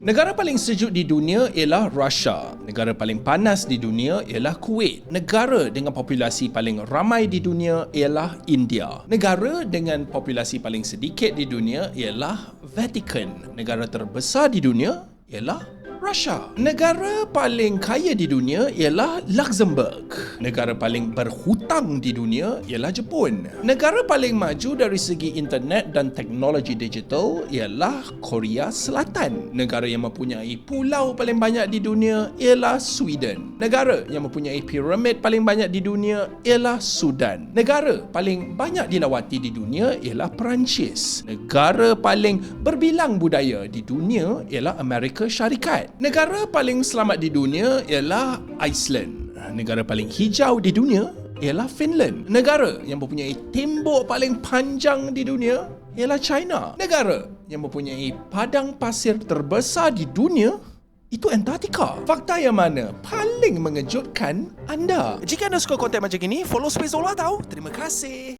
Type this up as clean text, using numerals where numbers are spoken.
Negara paling sejuk di dunia ialah Russia. Negara paling panas di dunia ialah Kuwait. Negara dengan populasi paling ramai di dunia ialah India. Negara dengan populasi paling sedikit di dunia ialah Vatican. Negara terbesar di dunia ialah Russia. Negara paling kaya di dunia ialah Luxembourg. Negara paling berhutang di dunia ialah Jepun. Negara paling maju dari segi internet dan teknologi digital ialah Korea Selatan. Negara yang mempunyai pulau paling banyak di dunia ialah Sweden. Negara yang mempunyai piramid paling banyak di dunia ialah Sudan. Negara paling banyak dilawati di dunia ialah Perancis. Negara paling berbilang budaya di dunia ialah Amerika Syarikat. Negara paling selamat di dunia ialah Iceland. Negara paling hijau di dunia ialah Finland. Negara yang mempunyai tembok paling panjang di dunia ialah China. Negara yang mempunyai padang pasir terbesar di dunia itu Antartika. Fakta yang mana paling mengejutkan anda? Jika anda suka konten macam ini, follow Space Ola tau. Terima kasih.